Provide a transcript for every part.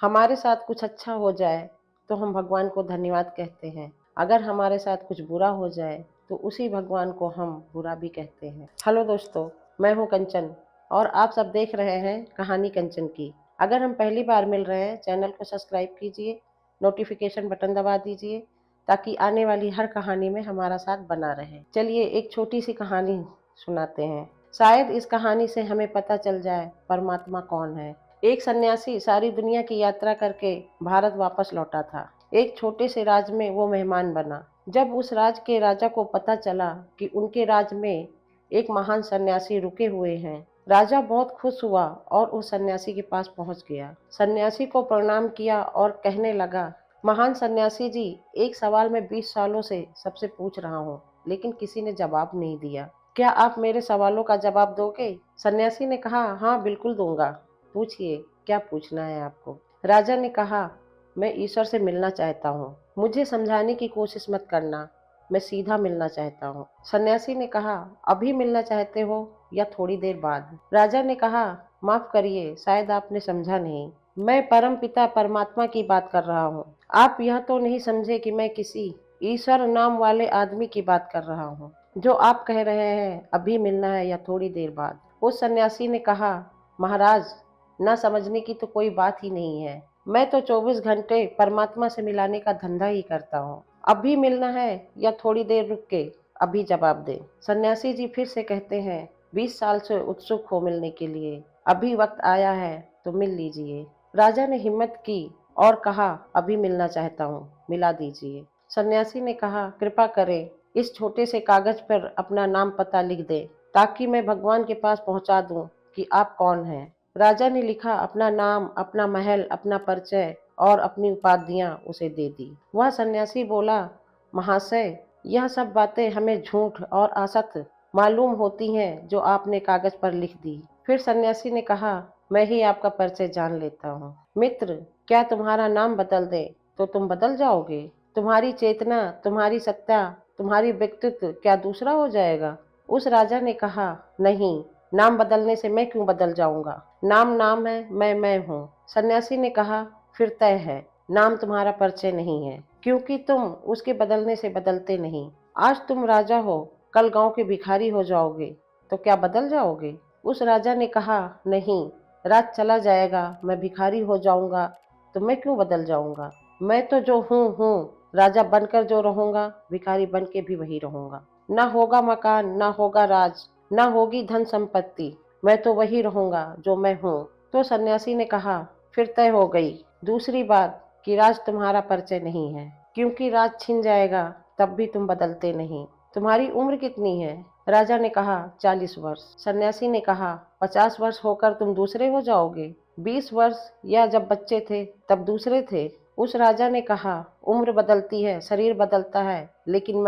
हमारे साथ कुछ अच्छा हो जाए तो हम भगवान को धन्यवाद कहते हैं। अगर हमारे साथ कुछ बुरा हो जाए तो उसी भगवान को हम बुरा भी कहते हैं। हेलो दोस्तों, मैं हूं कंचन और आप सब देख रहे हैं कहानी कंचन की। अगर हम पहली बार मिल रहे हैं, चैनल को सब्सक्राइब कीजिए, नोटिफिकेशन बटन दबा दीजिए ताकि आने वाली हर कहानी में हमारा साथ बना रहे। चलिए एक छोटी सी कहानी सुनाते हैं। शायद इस कहानी से हमें पता चल जाए परमात्मा कौन है। एक सन्यासी सारी दुनिया की यात्रा करके भारत वापस लौटा था। एक छोटे से राज में वो मेहमान बना। जब उस राज के राजा को पता चला कि उनके राज में एक महान सन्यासी रुके हुए हैं, राजा बहुत खुश हुआ और उस सन्यासी के पास पहुंच गया। सन्यासी को प्रणाम किया और कहने लगा, महान सन्यासी जी, एक सवाल मैं 20 सालों से सबसे पूछ रहा हूँ, लेकिन किसी ने जवाब नहीं दिया। क्या आप मेरे सवालों का जवाब दोगे? सन्यासी ने कहा, हाँ बिल्कुल दूंगा। पूछिए, क्या पूछना है आपको? राजा ने कहा, मैं ईश्वर से मिलना चाहता हूँ। मुझे समझाने की कोशिश मत करना, मैं सीधा मिलना चाहता हूँ। सन्यासी ने कहा, अभी मिलना चाहते हो या थोड़ी देर बाद? राजा ने कहा, माफ करिए, शायद आपने समझा नहीं। मैं परम पिता परमात्मा की बात कर रहा हूँ। आप यह तो नहीं समझे कि मैं किसी ईश्वर नाम वाले आदमी की बात कर रहा हूँ जो आप कह रहे हैं अभी मिलना है या थोड़ी देर बाद। उस सन्यासी ने कहा, महाराज, ना समझने की तो कोई बात ही नहीं है। मैं तो 24 घंटे परमात्मा से मिलाने का धंधा ही करता हूँ। अभी मिलना है या थोड़ी देर रुक के? अभी जवाब दे। सन्यासी जी फिर से कहते हैं, 20 साल से उत्सुक हो मिलने के लिए, अभी वक्त आया है तो मिल लीजिए। राजा ने हिम्मत की और कहा, अभी मिलना चाहता हूँ, मिला दीजिए। सन्यासी ने कहा, कृपा करें इस छोटे से कागज पर अपना नाम पता लिख दे ताकि मैं भगवान के पास पहुंचा दूं कि आप कौन हैं। राजा ने लिखा, अपना नाम, अपना महल, अपना परिचय और अपनी उपाधियां उसे दे दी। वह सन्यासी बोला, महाशय, यह सब बातें हमें झूठ और असत्य मालूम होती हैं जो आपने कागज पर लिख दी। फिर सन्यासी ने कहा, मैं ही आपका परिचय जान लेता हूँ। मित्र, क्या तुम्हारा नाम बदल दे तो तुम बदल जाओगे? तुम्हारी चेतना, तुम्हारी सत्ता, तुम्हारी व्यक्तित्व क्या दूसरा हो जाएगा? उस राजा ने कहा, नहीं, नाम बदलने से मैं क्यों बदल जाऊंगा? नाम नाम है, मैं हूँ। सन्यासी ने कहा, फिर तय है, नाम तुम्हारा परिचय नहीं है, क्योंकि तुम उसके बदलने से बदलते नहीं। आज तुम राजा हो, कल गांव के भिखारी हो जाओगे, तो क्या बदल जाओगे? उस राजा ने कहा, नहीं, राज चला जाएगा, मैं भिखारी हो जाऊंगा तो मैं क्यों बदल जाऊंगा? मैं तो जो हूँ, राजा बनकर जो रहूंगा, भिखारी बन के भी वही रहूंगा। ना होगा मकान, ना होगा राज, ना होगी धन संपत्ति, मैं तो वही रहूंगा जो मैं हूँ। तो सन्यासी ने कहा, फिर तय हो गई दूसरी बात कि राज तुम्हारा परिचय नहीं है, क्योंकि राज छिन जाएगा तब भी तुम बदलते नहीं। तुम्हारी उम्र कितनी है? राजा ने कहा, 40 वर्ष। सन्यासी ने कहा, 50 वर्ष होकर तुम दूसरे हो जाओगे? 20 वर्ष, या जब बच्चे थे तब दूसरे थे? उस राजा ने कहा, उम्र बदलती है, शरीर बदलता है, लेकिन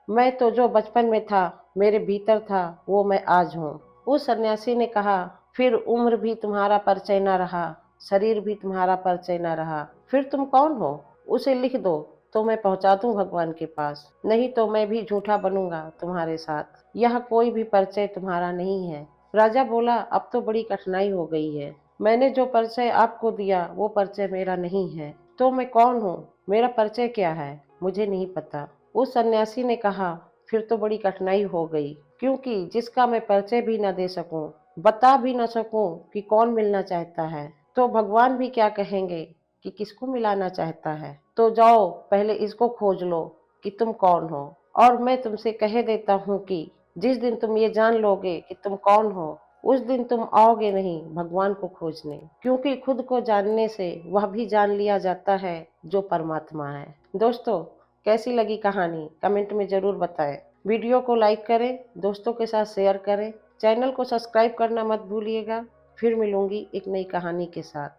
मैं तो जो बचपन में था, मेरे भीतर था, वो मैं आज हूँ। उस सन्यासी ने कहा, फिर उम्र भी तुम्हारा परिचय न रहा, शरीर भी तुम्हारा परिचय न रहा, फिर तुम कौन हो? उसे लिख दो तो मैं पहुंचा दूं भगवान के पास, नहीं तो मैं भी झूठा बनूंगा तुम्हारे साथ। यह कोई भी परिचय तुम्हारा नहीं है। राजा बोला, अब तो बड़ी कठिनाई हो गई है। मैंने जो परिचय आपको दिया वो परिचय मेरा नहीं है, तो मैं कौन हूँ? मेरा परिचय क्या है? मुझे नहीं पता। उस सन्यासी ने कहा, फिर तो बड़ी कठिनाई हो गई, क्योंकि जिसका मैं परिचय भी न दे सकूं, बता भी न सकूं कि कौन मिलना चाहता है, तो भगवान भी क्या कहेंगे कि किसको मिलाना चाहता है। तो जाओ पहले इसको खोज लो कि तुम कौन हो, और मैं तुमसे कह देता हूँ कि जिस दिन तुम ये जान लोगे कि तुम कौन हो, उस दिन तुम आओगे नहीं भगवान को खोजने, क्योंकि खुद को जानने से वह भी जान लिया जाता है जो परमात्मा है। दोस्तों, कैसी लगी कहानी कमेंट में जरूर बताएं। वीडियो को लाइक करें, दोस्तों के साथ शेयर करें, चैनल को सब्सक्राइब करना मत भूलिएगा। फिर मिलूंगी एक नई कहानी के साथ।